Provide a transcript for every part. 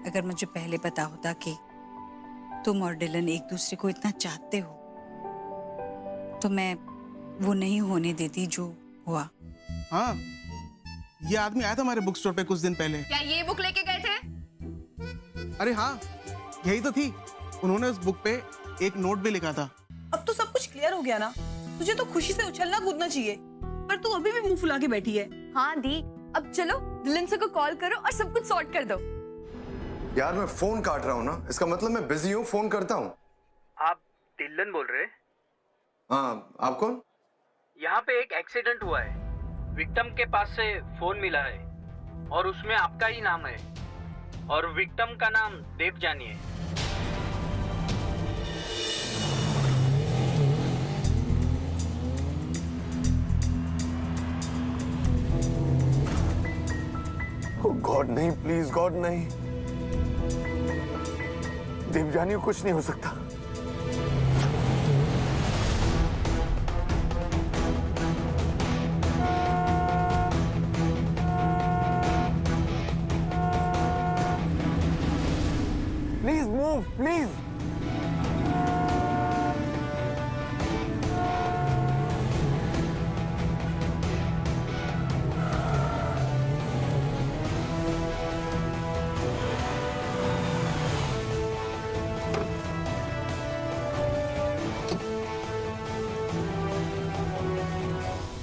अगर मुझे पहले पता होता कि तुम और डिलन एक दूसरे को इतना चाहते हो तो मैं वो नहीं होने देती जो हुआ। हाँ, ये आदमी आया था हमारे बुक स्टोर पे कुछ दिन पहले। क्या ये बुक लेके गए थे? अरे हाँ, यही तो थी। उन्होंने उस बुक पे एक नोट भी लिखा था। अब तो सब कुछ क्लियर हो गया ना। तुझे तो खुशी से उछलना कूदना चाहिए, पर तू अभी भी मुंह फुला के बैठी है। हाँ दी, अब चलो डिलन सर को कॉल करो और सब कुछ सॉर्ट कर दो। यार मैं फोन काट रहा हूँ ना, इसका मतलब मैं बिजी हूँ, फोन करता हूँ। आप डिलन बोल रहे? हाँ, आप कौन? यहाँ पे एक एक्सीडेंट हुआ है, विक्टिम के पास से फोन मिला है और उसमें आपका ही नाम है और विक्टिम का नाम देवजानी है। गॉड नहीं, प्लीज गॉड नहीं। देवजानी को कुछ नहीं हो सकता। Please move, please.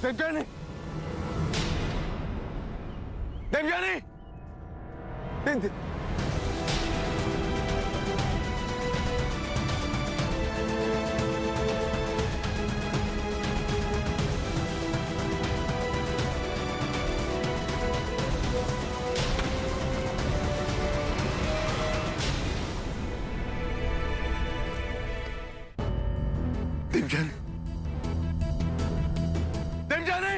Devjani, Devjani, Devjani, Devjani,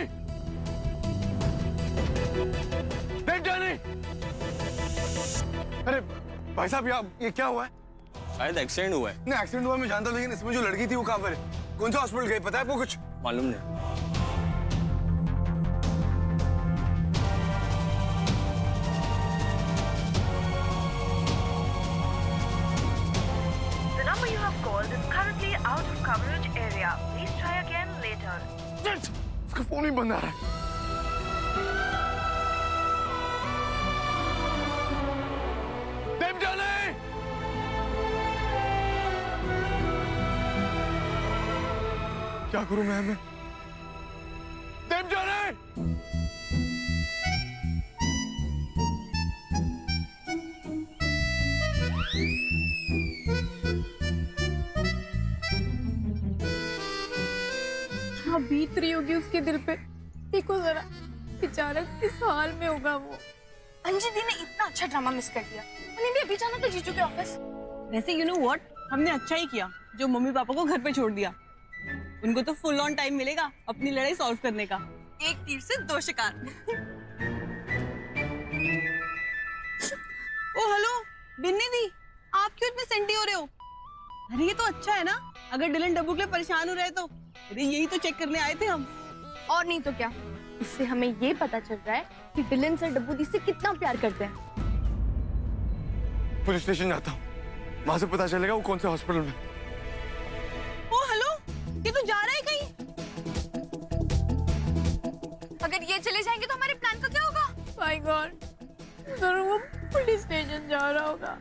Devjani. अरे भाई साहब, ये क्या हुआ है? शायद एक्सीडेंट हुआ है। नहीं, एक्सीडेंट हुआ मैं जानता हूँ, लेकिन इसमें जो लड़की थी वो कहाँ पर है? कौन सा हॉस्पिटल गई, पता है आपको कुछ? मालूम नहीं। The number you have called is currently out of coverage area. Please try again later. उसका फोन ही बंद आ रहा है। देवजानी! क्या करूं मैं? देवजानी! हाँ, बीत रही होगी उसके दिल पे। देखो जरा, बेचारा किस हाल में होगा वो। अंजलि ने इतना अच्छा ड्रामा मिस कर दिया। उन्हें भी अभी जाना था जीजू के ऑफिस। वैसे यू नो व्हाट, हमने अच्छा ही किया जो मम्मी पापा को घर पे छोड़ दिया। उनको तो फुल ऑन टाइम मिलेगा अपनी लड़ाई सॉल्व करने का। एक तीर से दो शिकार। ओ हेलो बिन्नी दी, आप क्यों इतने सेंटी हो रहे हो? अरे ये तो अच्छा है ना, अगर डिलन डब्बू के लिए परेशान हो रहे तो। अरे यही तो चेक करने आए थे हम। और नहीं तो क्या, इससे हमें ये पता चल रहा है कि डिलन सर डब्बू दी से कितना प्यार करते हैं। पुलिस स्टेशन जाता हूँ, वहां से पता चलेगा वो कौन से हॉस्पिटल में। ओ हेलो, ये तो जा रहा है कहीं। अगर ये चले जाएंगे तो हमारे प्लान का क्या होगा? माय गॉड, जरूर वो पुलिस स्टेशन जा रहा होगा।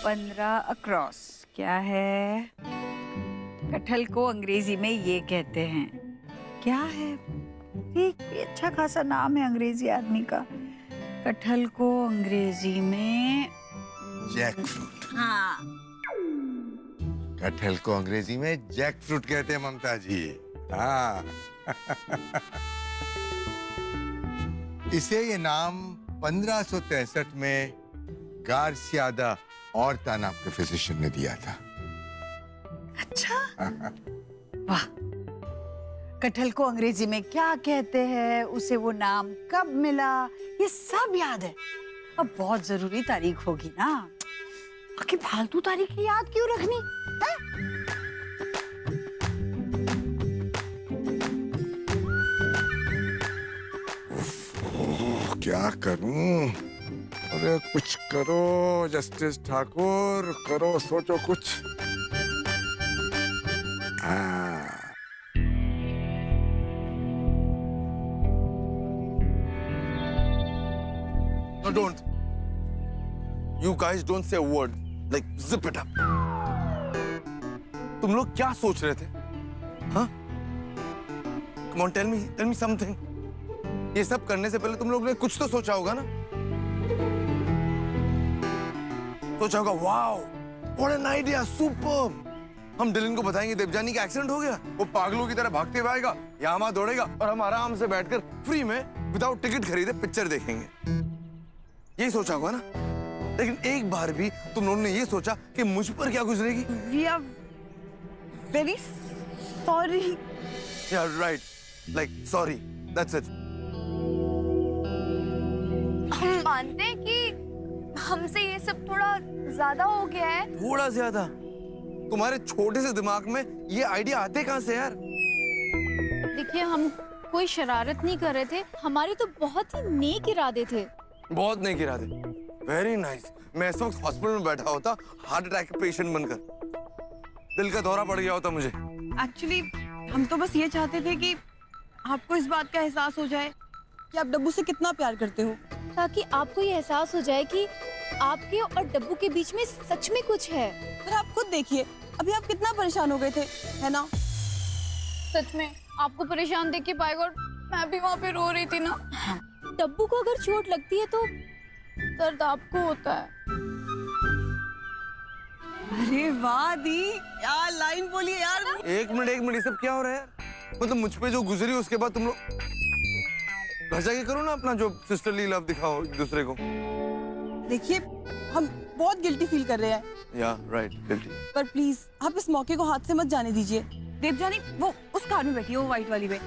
पंद्रह अक्रॉस क्या है? कटहल को अंग्रेजी में ये कहते हैं, क्या है? एक अच्छा खासा नाम है अंग्रेजी आदमी का। कटहल को अंग्रेजी में जैक फ्रूट। हाँ, कटहल को अंग्रेजी में जैक फ्रूट कहते हैं ममता जी। हाँ। इसे ये नाम 1563 में गार्सियादा और ताना आपके फिजिशियन ने दिया था। अच्छा, वाह। कटहल को अंग्रेजी में क्या कहते हैं, उसे वो नाम कब मिला, ये सब याद है। अब बहुत जरूरी तारीख होगी ना, बाकी फालतू तारीख याद क्यों रखनी है? क्या करूं? अरे कुछ करो जस्टिस ठाकुर, करो, सोचो कुछ। No, don't. You guys don't say a word. Like, zip it up. तुम लोग क्या सोच रहे थे? हाँ? Come on, tell me something. ये सब करने से पहले तुम लोग ने कुछ तो सोचा होगा ना? सोचा होगा, wow, what an idea, superb. हम डिलन को बताएंगे देवजानी का एक्सीडेंट हो गया, वो पागलों की तरह भागते हुए आएगा, यहाँ वहाँ दौड़ेगा और हम आराम से बैठकर फ्री में विदाउट टिकट खरीदे पिक्चर देखेंगे। यही सोचा होगा ना? लेकिन एक बार भी तुम लोगों ने ये सोचा कि मुझ पर क्या गुजरेगी? We are very sorry. Yeah, right. Like, sorry. That's it. हम मानते हैं कि हमसे ये सब थोड़ा ज्यादा हो गया है। थोड़ा ज्यादा? तुम्हारे छोटे से दिमाग में ये आइडिया आते कहाँ से यार? देखिए, हम कोई शरारत नहीं कर रहे थे, हमारे तो बहुत ही नेक इरादे थे। बहुत नहीं गिरा दे। Very nice. मैं इस वक्त हॉस्पिटल में बैठा होता, हार्ट अटैक के पेशेंट बनकर, दिल का दौरा पड़ गया होता मुझे। एक्चुअली हम तो बस ये चाहते थे कि आपको इस बात का एहसास हो जाए कि आप डब्बू से कितना प्यार करते हो, ताकि आपको ये एहसास हो जाए कि आपके और डब्बू के बीच में सच में कुछ है। पर आप खुद देखिए, अभी आप कितना परेशान हो गए थे, है ना? सच में आपको परेशान देख के पाएगा, और मैं भी वहाँ पे रो रही थी ना। डब्बू को अगर चोट लगती है तो दर्द आपको होता है। अरे वाह दी, क्या लाइन बोली यार। एक मिनट, ये सब क्या हो रहा है यार? मतलब मुझ पे जो गुजरी उसके बाद तुम लोग घर जाके करो ना अपना जो सिस्टरली लव दिखाओ एक दूसरे को। देखिए, हम बहुत गिल्टी फील कर रहे हैं। या राइट, गिल्टी। पर प्लीज आप इस मौके को हाथ से मत जाने दीजिए। देवजानी वो उस कार में बैठी है, वो व्हाइट वाली में।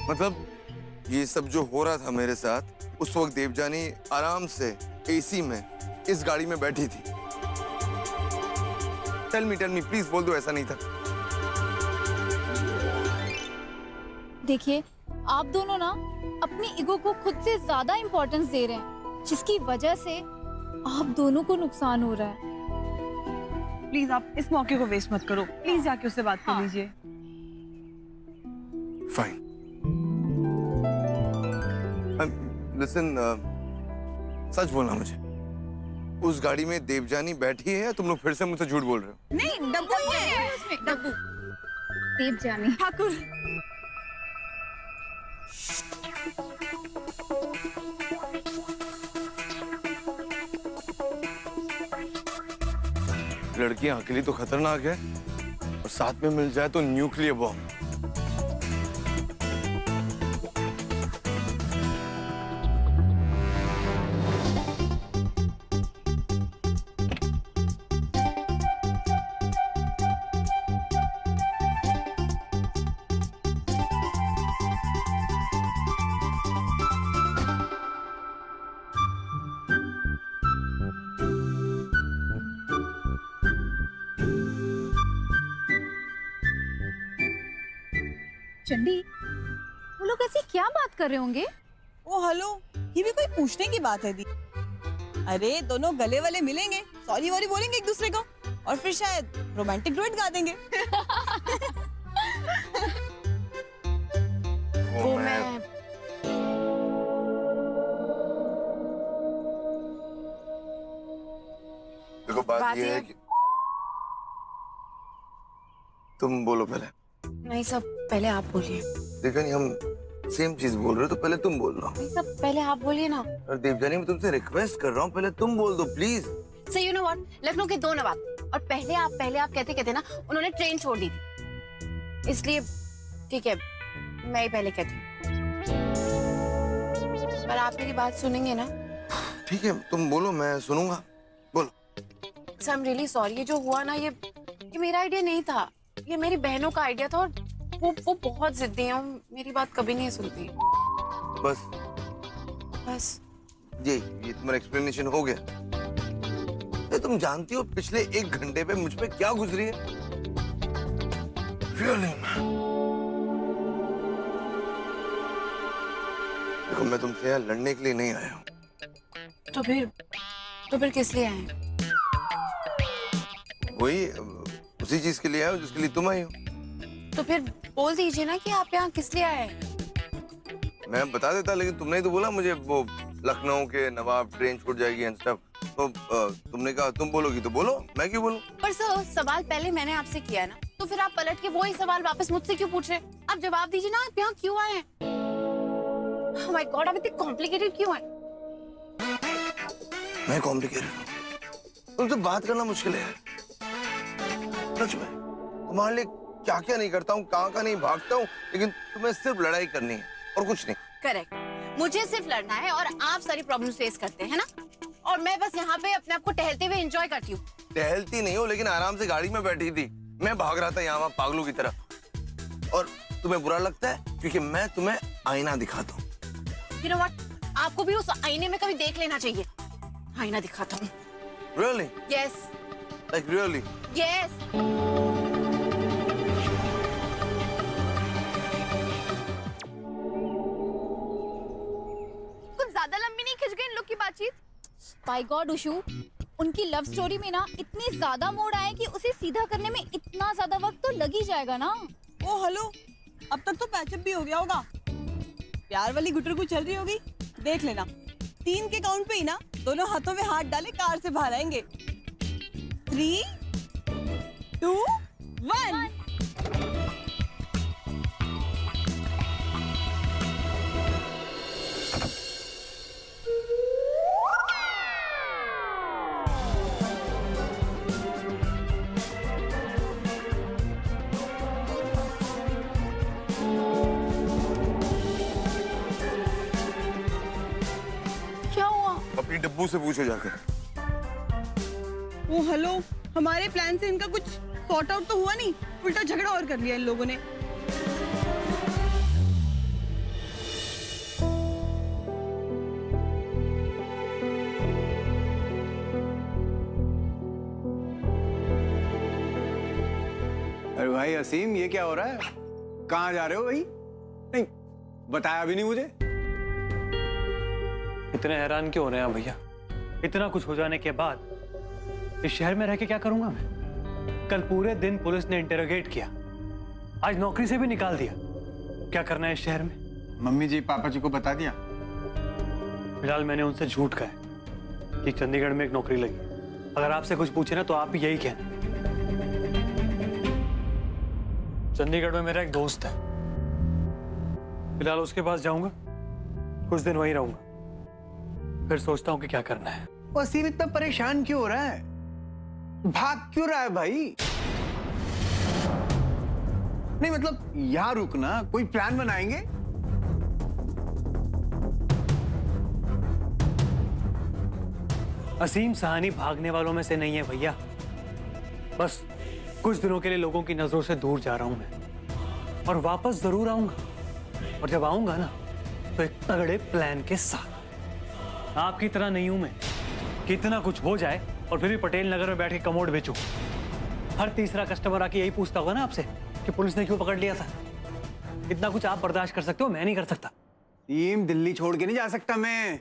मतलब ये सब जो हो रहा था मेरे साथ, उस वक्त देवजानी आराम से एसी में इस गाड़ी में बैठी थी। टेल मी प्लीज, बोल दो ऐसा नहीं था। देखिए, आप दोनों ना अपनी ईगो को खुद से ज्यादा इम्पोर्टेंस दे रहे हैं, जिसकी वजह से आप दोनों को नुकसान हो रहा है। प्लीज आप इस मौके को वेस्ट मत करो, प्लीज जाके उससे बात कर लीजिए। फाइन। लिसन, सच बोलना मुझे, उस गाड़ी में देवजानी बैठी है या तुम लोग फिर से मुझसे झूठ बोल रहे हो? नहीं, डब्बू ही है उसमें। डब्बू, देवजानी। ठाकुर। लड़कियां अकेली तो खतरनाक है, और साथ में मिल जाए तो न्यूक्लियर बॉम्ब। चंडी, वो लोग ऐसी क्या बात कर रहे होंगे? ओ हेलो, ये भी कोई पूछने की बात है दी? अरे दोनों गले वाले मिलेंगे, सॉरी वॉरी बोलेंगे एक दूसरे को, और फिर शायद रोमांटिक डुएट गा देंगे। वो मैं देखो, बात ये है कि तुम बोलो पहले। नहीं सब पहले आप बोलिए। देखा नहीं, हम सेम चीज बोल रहे हो, तो पहले तुम बोल रहा हूँ। नहीं सब पहले आप बोलिए ना। और देवजानी, मैं तुमसे रिक्वेस्ट कर रहा हूँ, पहले तुम बोल दो please. So you know what, Lucknow के दो नवाब, और पहले आप कहते कहते ना उन्होंने ट्रेन छोड़ दी थी, इसलिए ठीक है मैं ही पहले कहती हूँ। पर आप मेरी बात सुनेंगे ना? ठीक है, तुम बोलो, मैं सुनूंगा, बोलो। Sir I am really sorry, ये जो हुआ ना, ये मेरा आइडिया नहीं था, ये मेरी बहनों का आइडिया था, और वो बहुत जिद्दी हैं, मेरी बात कभी नहीं सुनती। बस ये तुम्हारा एक्सप्लेनेशन हो गया? तुम जानती हो पिछले 1 घंटे पे मुझ पे क्या गुजरी है? Really? देखो, मैं तुमसे यहाँ लड़ने के लिए नहीं आया हूँ। तो फिर किस लिए आए हैं? वही उसी चीज के लिए आया हूँ जिसके लिए तुम आई हो। तो फिर बोल दीजिए ना कि आप यहाँ किस लिए आए हैं। मैं बता देता, लेकिन तुमने ही तो बोला मुझे वो लखनऊ के नवाब ट्रेन छूट जाएगी एंड स्टफ। तो तुमने कहा तुम बोलोगी तो बोलो, मैं क्यों बोलूं? पर सर सवाल पहले मैंने आपसे किया ना, तो फिर आप पलट के वही सवाल वापस मुझसे क्यों पूछ रहे? आप जवाब दीजिए ना, आप यहाँ क्यों आए हैं? Oh my God, आप इतने कॉम्प्लिकेटेड क्यों हैं? मैं कॉम्प्लिकेटेड हूँ? तुमसे बात करना मुश्किल है सच में। तुम्हारे लिए क्या क्या नहीं करता हूँ, कहाँ नहीं भागता हूँ, लेकिन तुम्हें सिर्फ लड़ाई करनी है और कुछ नहीं। करेक्ट, मुझे सिर्फ लड़ना है और आप सारी प्रॉब्लम्स फेस करते हैं ना, और मैं बस यहाँ पे अपने आप को टहलते हुए एंजॉय करती हूँ। टहलती नहीं हो, लेकिन आराम से गाड़ी में बैठी थी, मैं भाग रहा था यहाँ वहाँ पागलों की तरह। और तुम्हें बुरा लगता है क्योंकि मैं तुम्हें आईना दिखाता हूँ। You know what? आपको भी उस आईने में कभी देख लेना चाहिए। आईना दिखाता हूँ। Really? Yes. Like really? Yes. कुछ ज्यादा लंबी नहीं खिंच गई इन लोग की बातचीत? बाय गॉड उशू, उनकी लव स्टोरी में ना इतनी ज्यादा मोड़ आए कि उसे सीधा करने में इतना ज्यादा वक्त तो लग ही जाएगा ना। ओ हेलो, अब तक तो पैचअप भी हो गया होगा। प्यार वाली गुटरगु चल रही होगी, देख लेना। 3 के काउंट पे ही ना दोनों हाथों में हाथ डाले कार से बाहर आएंगे। 3, 2, 1। क्या हुआ? अपनी डब्बू से पूछो जाकर। ओ हेलो, हमारे प्लान से इनका कुछ सॉर्ट आउट तो हुआ नहीं, उल्टा झगड़ा और कर लिया इन लोगों ने। अरे भाई असीम, ये क्या हो रहा है? कहाँ जा रहे हो भाई? नहीं बताया भी नहीं मुझे। इतने हैरान क्यों हो रहे हैं भैया? इतना कुछ हो जाने के बाद इस शहर में रह के क्या करूंगा मैं? कल पूरे दिन पुलिस ने इंटरोगेट किया, आज नौकरी से भी निकाल दिया। क्या करना है इस शहर में? मम्मी जी पापा जी को बता दिया? फिलहाल मैंने उनसे झूठ कहा कि चंडीगढ़ में एक नौकरी लगी। अगर आपसे कुछ पूछे ना तो आप भी यही कहना। चंडीगढ़ में मेरा एक दोस्त है, फिलहाल उसके पास जाऊंगा, कुछ दिन वहीं रहूंगा, फिर सोचता हूँ कि क्या करना है। असीम इतना परेशान क्यों हो रहा है? भाग क्यों रहा है भाई? नहीं मतलब यहाँ रुकना, कोई प्लान बनाएंगे। असीम सहानी भागने वालों में से नहीं है भैया, बस कुछ दिनों के लिए लोगों की नजरों से दूर जा रहा हूं मैं, और वापस जरूर आऊंगा। और जब आऊंगा ना तो एक तगड़े प्लान के साथ। आपकी तरह नहीं हूं मैं, कितना कुछ हो जाए और फिर भी पटेल नगर में बैठ के कमोड बेचूं। हर तीसरा कस्टमर आके यही पूछता होगा ना आपसे कि पुलिस ने क्यों पकड़ लिया था। इतना कुछ आप बर्दाश्त कर सकते हो, मैं नहीं कर सकता। टीम दिल्ली छोड़ के नहीं जा सकता मैं।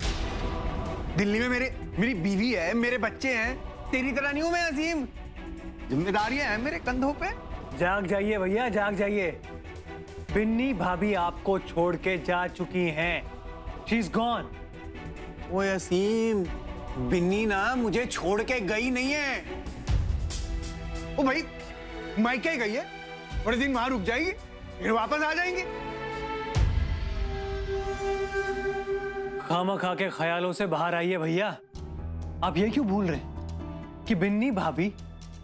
दिल्ली में मेरी बीवी है, मेरे बच्चे हैं, तेरी तरह नहीं हूं मैं असीम। जिम्मेदारियां हैं मेरे कंधों पे। जाग जाइए भैया, जाग जाइए। बिन्नी भाभी आपको छोड़ के जा चुकी हैं। She is gone. ओए असीम, बिन्नी ना मुझे छोड़ के गई नहीं है। ओ भाई मायके गई है, थोड़े दिन वहां रुक जाएगी, फिर वापस आ जाएंगे। खामा के ख्यालों से बाहर आइए भैया। आप ये क्यों भूल रहे हैं कि बिन्नी भाभी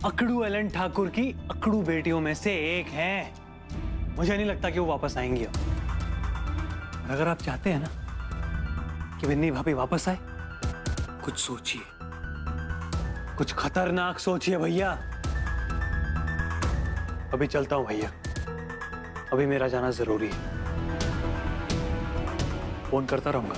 अकड़ू एलन ठाकुर की अकड़ू बेटियों में से एक हैं। मुझे नहीं लगता कि वो वापस आएंगी अब। अगर आप चाहते हैं ना कि बिन्नी भाभी वापस आए? कुछ सोचिए, कुछ खतरनाक सोचिए भैया। अभी चलता हूं भैया, अभी मेरा जाना जरूरी है। फोन करता रहूंगा।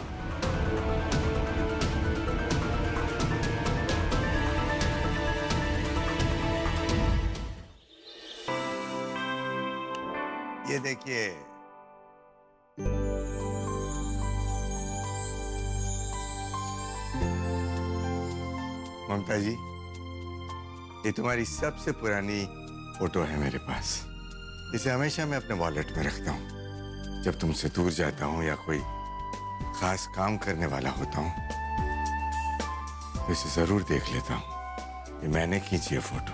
ये देखिए, ममता जी, ये तुम्हारी सबसे पुरानी फोटो है मेरे पास। इसे हमेशा मैं अपने वॉलेट में रखता हूँ। जब तुमसे दूर जाता हूँ या कोई खास काम करने वाला होता हूँ तो इसे जरूर देख लेता हूँ। ये मैंने खींची है फोटो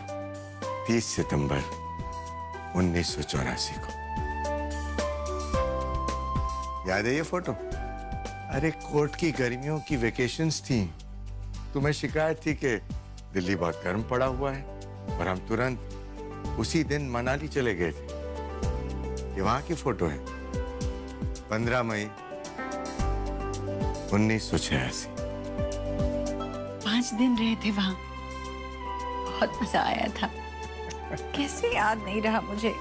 30 सितंबर 1984 को। याद है ये फोटो? अरे कोर्ट की गर्मियों की वेकेशंस थी। तुम्हें शिकायत थी कि दिल्ली बहुत गर्म पड़ा हुआ है और हम तुरंत उसी दिन मनाली चले गए थे। ये वहां की फोटो है, 15 मई 1986। 5 दिन रहे थे वहां, बहुत मजा आया था। कैसे याद नहीं रहा मुझे।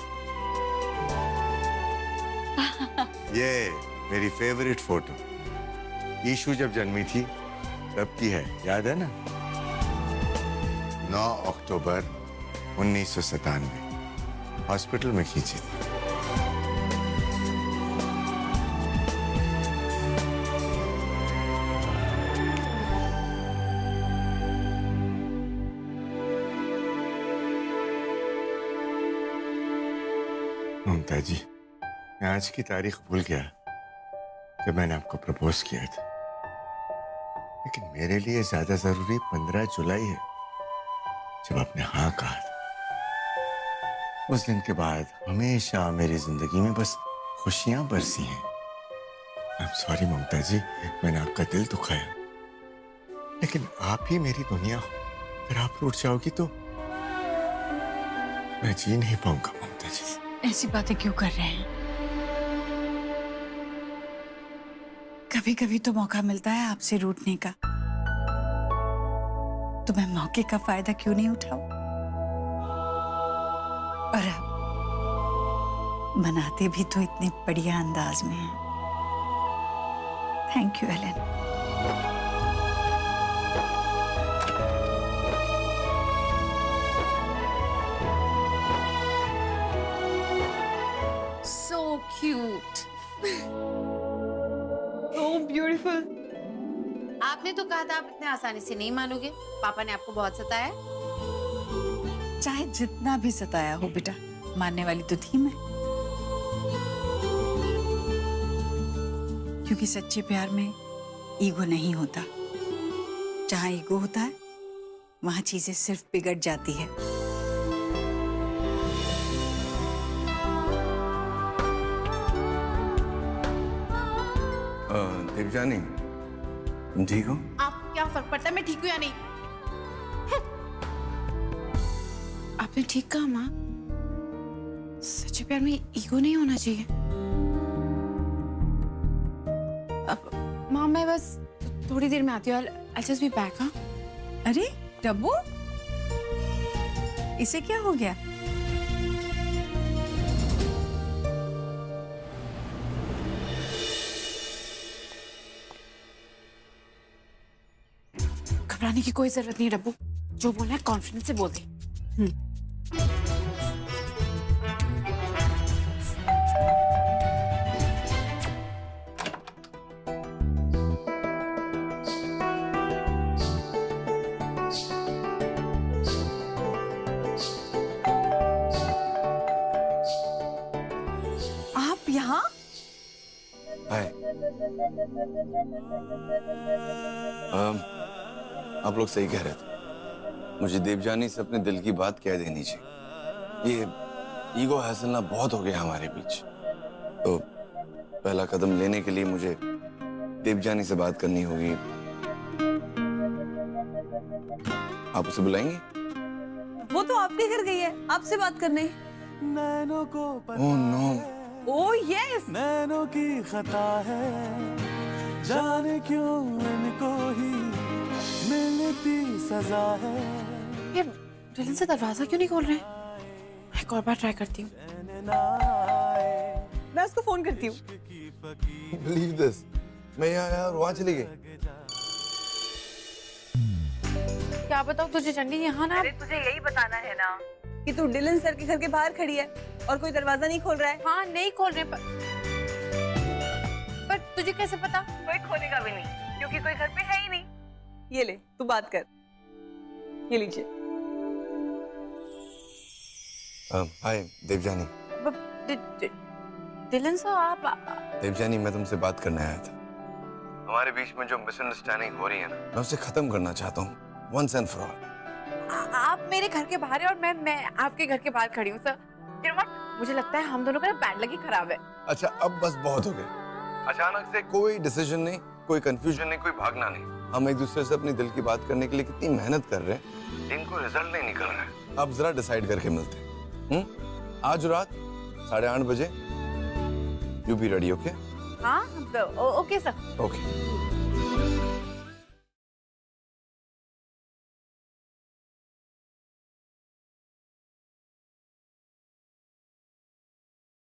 ये मेरी फेवरेट फोटो ईशु जब जन्मी थी तब की है, याद है ना? 9 अक्टूबर 1997 हॉस्पिटल में खींची थी। ममता जी, मैं आज की तारीख भूल गया जब मैंने आपको प्रपोज किया था, लेकिन मेरे लिए ज्यादा जरूरी 15 जुलाई है जब आपने हाँ कहा था। उस दिन के बाद हमेशा मेरी जिंदगी में बस खुशियां बरसी हैं। आई एम सॉरी ममता जी, मैंने आपका दिल दुखाया, लेकिन आप ही मेरी दुनिया हो। अगर आप रूठ जाओगी तो मैं जी नहीं पाऊंगा ममता जी। ऐसी बातें क्यों कर रहे हैं? कभी कभी तो मौका मिलता है आपसे रूठने का, तो मैं मौके का फायदा क्यों नहीं उठाऊं? और अब बनाते भी तो इतने बढ़िया अंदाज में हैं। Thank you Alan. So cute. So beautiful. आपने तो कहा था आप इतने आसानी से नहीं मानोगे। पापा ने आपको बहुत सताया। चाहे जितना भी सताया हो बेटा, मानने वाली तो थी मैं। क्योंकि सच्चे प्यार में ईगो नहीं होता। जहां ईगो होता है वहां चीजें सिर्फ बिगड़ जाती है। देवजानी, तुम ठीक हो? आपको क्या फर्क पड़ता है मैं ठीक हूँ या नहीं? आपने ठीक कहा माँ, सच्चे प्यार में ईगो नहीं होना चाहिए। अब माँ मैं बस थोड़ी देर में आती हूँ। I'll just be back, हाँ? अरे डब्बू, इसे क्या हो गया? घबराने की कोई जरूरत नहीं है डब्बू, जो बोलना है कॉन्फिडेंस से बोल दे। आप यहाँ? हाय। आप लोग सही कह रहे थे। मुझे देवजानी से अपने दिल की बात कह देनी चाहिए। ये ईगो हंसना बहुत हो गया हमारे बीच। तो पहला कदम लेने के लिए मुझे देवजानी से बात करनी होगी। आप उसे बुलाएंगे? वो तो आपके घर गई है आपसे बात करने। Oh no. Oh yes. नैनों की खता है, जाने क्यों इनको ही मिलती सजा है। ये डिलन से दरवाजा क्यों नहीं खोल रहे हैं? एक और बार ट्राई करती हूँ। मैं उसको फोन करती हूँ। बिलीव दिस, मैं यहाँ आया और वहाँ चली गई। क्या बताऊँ तुझे चंडी, यहाँ ना अरे तुझे यही बताना है ना। कि तू डिलन सर के घर के बाहर खड़ी है और कोई दरवाजा नहीं खोल रहा है। हाँ नहीं खोल रहे पर तुझे कैसे पता? कोई खोलेगा भी नहीं क्योंकि कोई घर पे है ही नहीं। ये ले, तू बात कर। ये लीजिए। हाय देवजानी। डिलन सर आप देवजानी, मैं तुमसे बात करने आया था। हमारे बीच में जो मिसअंडरस्टैंडिंग हो रही है ना, मैं उसे खत्म करना चाहता हूँ once and for all। आप मेरे घर के बाहर है और मैं आपके घर के बाहर खड़ी हूँ सर। You know what? मुझे लगता है हम दोनों का बैड लक ही खराब है। अच्छा अब बस बहुत हो गया। अचानक से कोई डिसीजन नहीं, कोई कंफ्यूजन नहीं, कोई भागना नहीं। हम एक दूसरे से अपनी दिल की बात करने के लिए कितनी मेहनत कर रहे हैं, इनको रिजल्ट नहीं निकल रहा है। अब जरा डिसाइड करके मिलते हैं। आज रात 8:30 बजे यू बी रेडी, ओके? हाँ ओके सर। ओके।